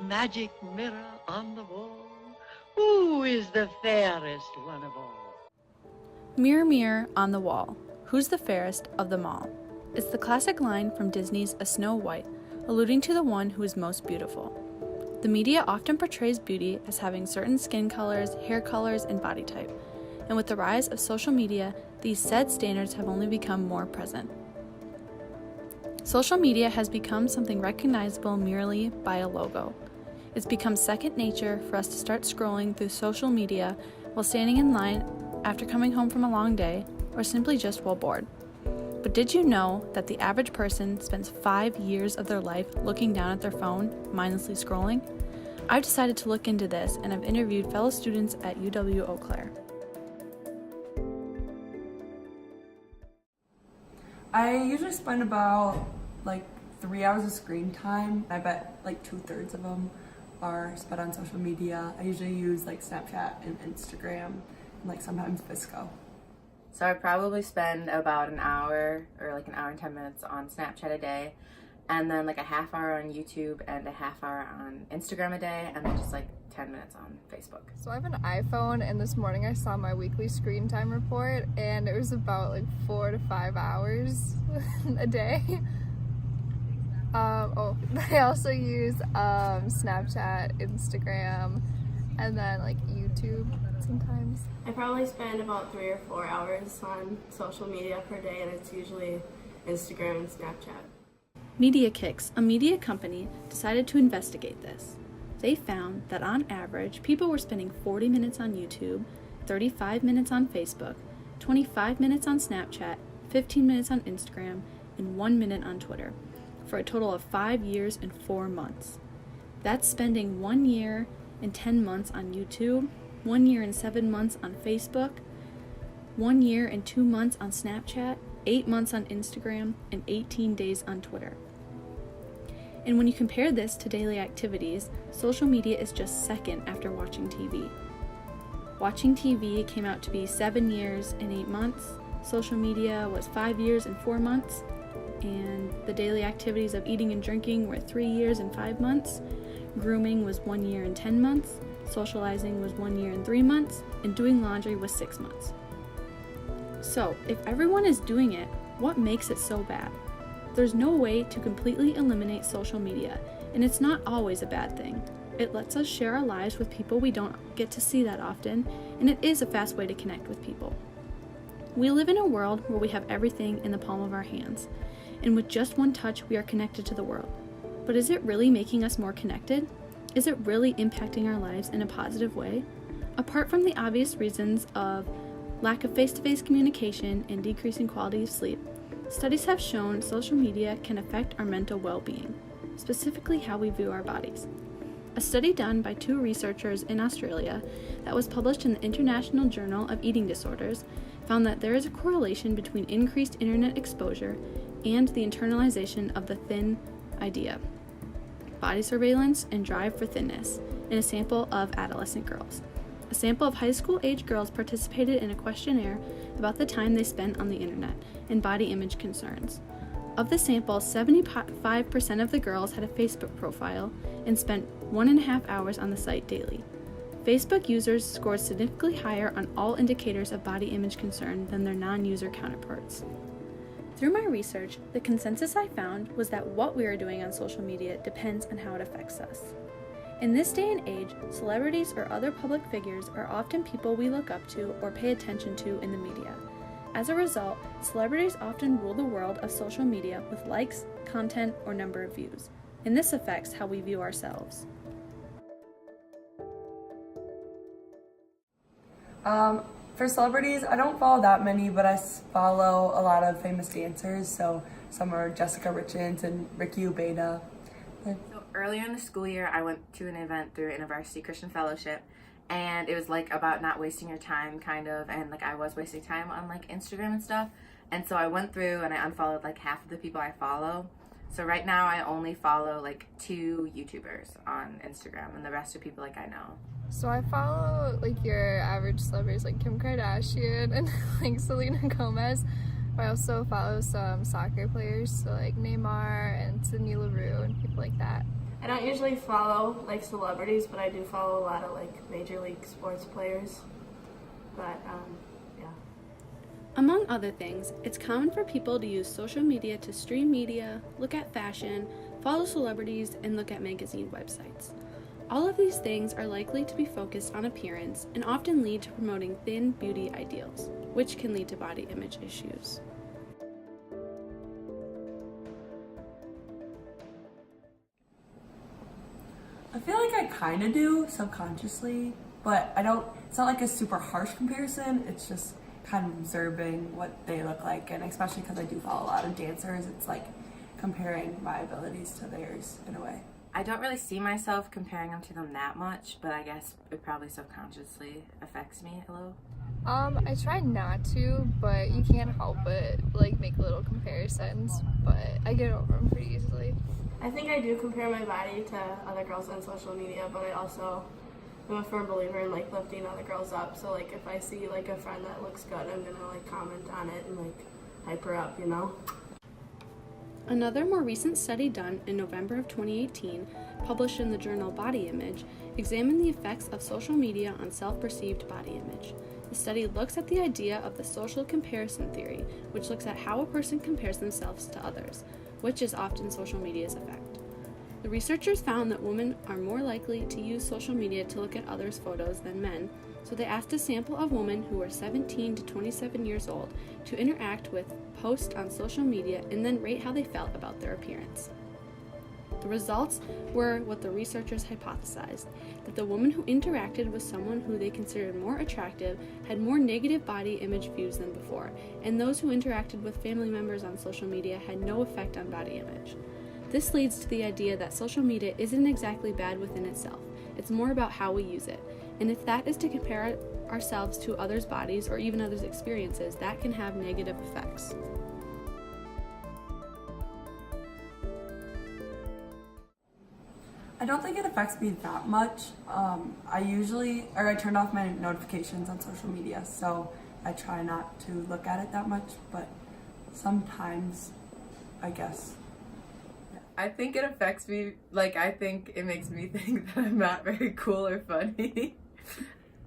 magic mirror on the wall, who is the fairest one of all? Mirror, mirror on the wall, who's the fairest of them all? It's the classic line from Disney's A Snow White, alluding to the one who is most beautiful. The media often portrays beauty as having certain skin colors, hair colors, and body type. And with the rise of social media, these said standards have only become more present. Social media has become something recognizable merely by a logo. It's become second nature for us to start scrolling through social media while standing in line after coming home from a long day, or simply just while bored. But did you know that the average person spends 5 years of their life looking down at their phone, mindlessly scrolling? I've decided to look into this, and I've interviewed fellow students at UW Eau Claire. I usually spend about 3 hours of screen time. I bet 2/3 of them are spent on social media. I usually use Snapchat and Instagram and sometimes VSCO. So I probably spend about an hour or an hour and 10 minutes on Snapchat a day, and then a half hour on YouTube and a half hour on Instagram a day, and then just 10 minutes on Facebook. So I have an iPhone, and this morning I saw my weekly screen time report, and it was about 4 to 5 hours a day. I also use Snapchat, Instagram, and then YouTube sometimes. I probably spend about 3 or 4 hours on social media per day, and it's usually Instagram and Snapchat. Media Kicks, a media company, decided to investigate this. They found that on average, people were spending 40 minutes on YouTube, 35 minutes on Facebook, 25 minutes on Snapchat, 15 minutes on Instagram, and 1 minute on Twitter, for a total of 5 years and 4 months. That's spending 1 year and 10 months on YouTube, 1 year and 7 months on Facebook, 1 year and 2 months on Snapchat, 8 months on Instagram, and 18 days on Twitter. And when you compare this to daily activities, social media is just second after watching TV. Watching TV came out to be 7 years and 8 months, social media was 5 years and 4 months, and the daily activities of eating and drinking were 3 years and 5 months, grooming was 1 year and 10 months, socializing was 1 year and 3 months, and doing laundry was 6 months. So, if everyone is doing it, what makes it so bad? There's no way to completely eliminate social media, and it's not always a bad thing. It lets us share our lives with people we don't get to see that often, and it is a fast way to connect with people. We live in a world where we have everything in the palm of our hands, and with just one touch we are connected to the world. But is it really making us more connected? Is it really impacting our lives in a positive way? Apart from the obvious reasons of lack of face-to-face communication and decreasing quality of sleep, studies have shown social media can affect our mental well-being, specifically how we view our bodies. A study done by 2 researchers in Australia that was published in the International Journal of Eating Disorders found that there is a correlation between increased internet exposure and the internalization of the thin idea, body surveillance, and drive for thinness in a sample of adolescent girls. A sample of high school age girls participated in a questionnaire about the time they spent on the internet and body image concerns. Of the sample, 75% of the girls had a Facebook profile and spent 1.5 hours on the site daily. Facebook users scored significantly higher on all indicators of body image concern than their non-user counterparts. Through my research, the consensus I found was that what we are doing on social media depends on how it affects us. In this day and age, celebrities or other public figures are often people we look up to or pay attention to in the media. As a result, celebrities often rule the world of social media with likes, content, or number of views, and this affects how we view ourselves. For celebrities, I don't follow that many, but I follow a lot of famous dancers. So some are Jessica Richards and Ricky Ubeda. So earlier in the school year, I went to an event through InterVarsity Christian Fellowship, and it was about not wasting your time, kind of, and I was wasting time on Instagram and stuff. And so I went through and I unfollowed half of the people I follow. So right now I only follow 2 YouTubers on Instagram, and the rest are people I know. So I follow your average celebrities like Kim Kardashian and Selena Gomez. I also follow some soccer players, so Neymar and Sidney LaRue and people like that. I don't usually follow like celebrities, but I do follow a lot of like major league sports players. But yeah. Among other things, it's common for people to use social media to stream media, look at fashion, follow celebrities, and look at magazine websites. All of these things are likely to be focused on appearance and often lead to promoting thin beauty ideals, which can lead to body image issues. I feel like I kind of do subconsciously, but I don't, it's not like a super harsh comparison. It's just kind of observing what they look like, and especially because I do follow a lot of dancers, it's like comparing my abilities to theirs in a way. I don't really see myself comparing them to them that much, but I guess it probably subconsciously affects me a little. I try not to, but you can't help it, like make little comparisons, but I get over them pretty easily. I think I do compare my body to other girls on social media, but I also am a firm believer in like lifting other girls up. So like if I see like a friend that looks good, I'm gonna like comment on it and like hype her up, you know? Another more recent study done in November of 2018, published in the journal Body Image, examined the effects of social media on self-perceived body image. The study looks at the idea of the social comparison theory, which looks at how a person compares themselves to others, which is often social media's effect. The researchers found that women are more likely to use social media to look at others' photos than men, so they asked a sample of women who were 17 to 27 years old to interact with posts on social media and then rate how they felt about their appearance. The results were what the researchers hypothesized, that the women who interacted with someone who they considered more attractive had more negative body image views than before, and those who interacted with family members on social media had no effect on body image. This leads to the idea that social media isn't exactly bad within itself, it's more about how we use it, and if that is to compare ourselves to others' bodies or even others' experiences, that can have negative effects. I don't think it affects me that much. I turn off my notifications on social media, so I try not to look at it that much, but sometimes, I guess. I think it affects me, like I think it makes me think that I'm not very cool or funny.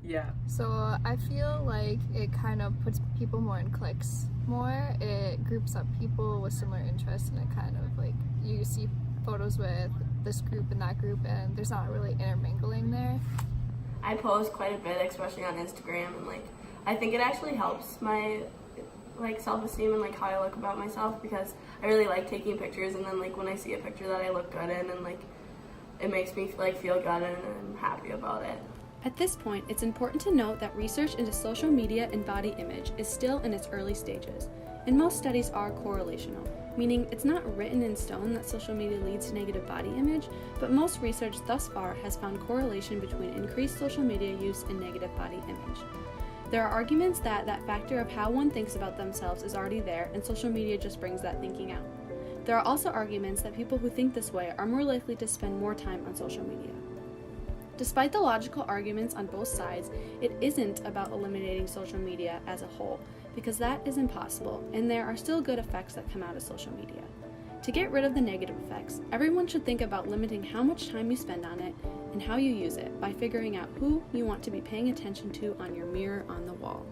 Yeah. So I feel like it kind of puts people more in cliques more. It groups up people with similar interests, and it kind of like, you see photos with this group and that group, and there's not really intermingling there. I post quite a bit, especially on Instagram, and like I think it actually helps my like self-esteem and like how I look about myself, because I really like taking pictures, and then like when I see a picture that I look good in, and like it makes me like feel good and I'm happy about it. At this point, it's important to note that research into social media and body image is still in its early stages, and most studies are correlational, meaning it's not written in stone that social media leads to negative body image, but most research thus far has found correlation between increased social media use and negative body image. There are arguments that that factor of how one thinks about themselves is already there, and social media just brings that thinking out. There are also arguments that people who think this way are more likely to spend more time on social media. Despite the logical arguments on both sides, it isn't about eliminating social media as a whole, because that is impossible, and there are still good effects that come out of social media. To get rid of the negative effects, everyone should think about limiting how much time you spend on it and how you use it by figuring out who you want to be paying attention to on your mirror on the wall.